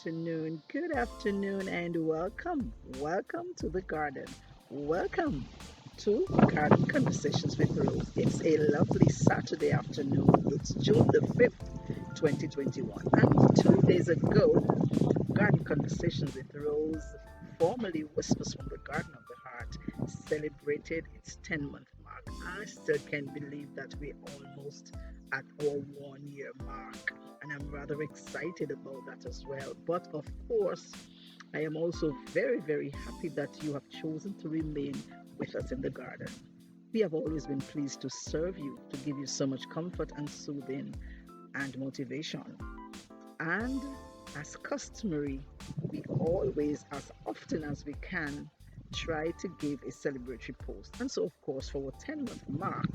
good afternoon, and welcome. Welcome to the garden. Welcome to Garden Conversations with Rose. It's a lovely Saturday afternoon. It's June the 5th, 2021. And 2 days ago, Garden Conversations with Rose, formerly Whispers from the Garden of the Heart, celebrated its 10-month mark. I still can't believe that we're almost at our 1 year mark, and I'm rather excited about that as well. But of course, I am also very, very happy that you have chosen to remain with us in the garden. We have always been pleased to serve you, to give you so much comfort and soothing and motivation. And as customary, we always, as often as we can, try to give a celebratory post. And so, of course, for our 10-month mark,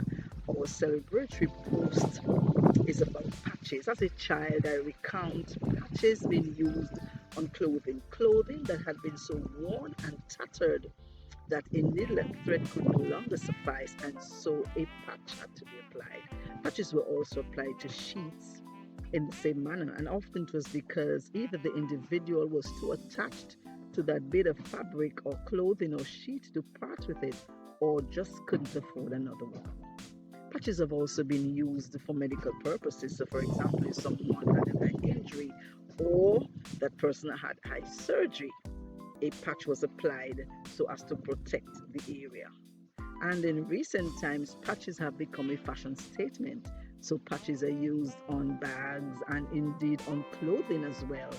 our celebratory post is about patches. As a child, I recount patches being used on clothing that had been so worn and tattered that a needle and thread could no longer suffice, and so a patch had to be applied. Patches were also applied to sheets in the same manner, and often it was because either the individual was too attached to that bit of fabric or clothing or sheet to part with it, or just couldn't afford another one. Patches have also been used for medical purposes. So, for example, if someone had an eye injury or that person had eye surgery, a patch was applied so as to protect the area. And in recent times, patches have become a fashion statement. So patches are used on bags and indeed on clothing as well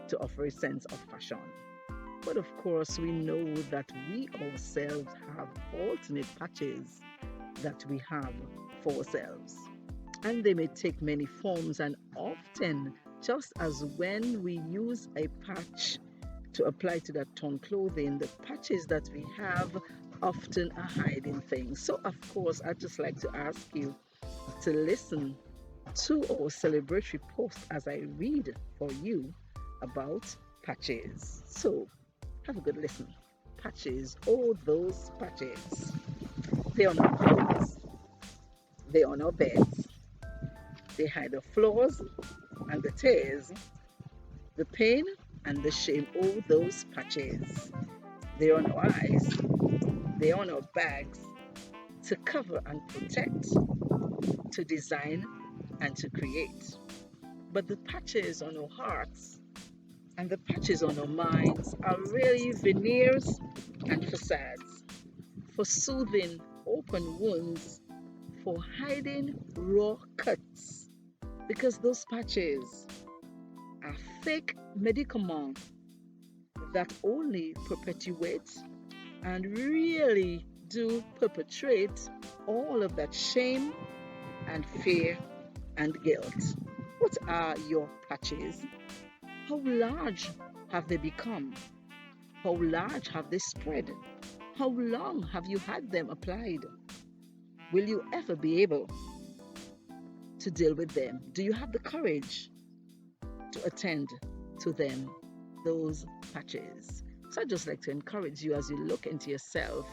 to offer a sense of fashion. But of course, we know that we ourselves have alternate patches that we have for ourselves. And they may take many forms, and often, just as when we use a patch to apply to that torn clothing, the patches that we have often are hiding things. So, of course, I'd just like to ask you to listen to our celebratory post as I read for you about patches. So, have a good listen. Patches, oh, those patches. They're on our clothes, they're on our beds, they hide the flaws and the tears, the pain and the shame. Oh, those patches. They're on our eyes, they're on our bags to cover and protect, to design and to create. But the patches on our hearts and the patches on our minds are really veneers and facades for soothing open wounds, for hiding raw cuts. Because those patches are fake medicaments that only perpetuate and really do perpetrate all of that shame and fear and guilt. What are your patches? How large have they become? How large have they spread? How long have you had them applied? Will you ever be able to deal with them? Do you have the courage to attend to them, those patches? So I'd just like to encourage you as you look into yourself,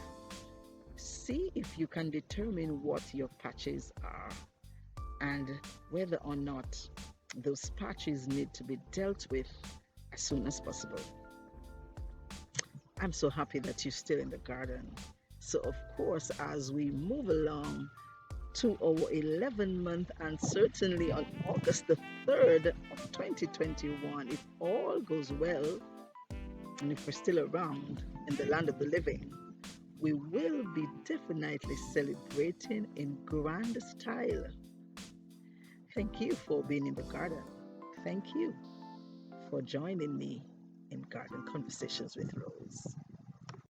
see if you can determine what your patches are and whether or not those patches need to be dealt with as soon as possible. I'm so happy that you're still in the garden. So, of course, as we move along to our 11-month and certainly on August the 3rd of 2021, if all goes well, and if we're still around in the land of the living, we will be definitely celebrating in grand style. Thank you for being in the garden. Thank you for joining me in Garden Conversations with Rose.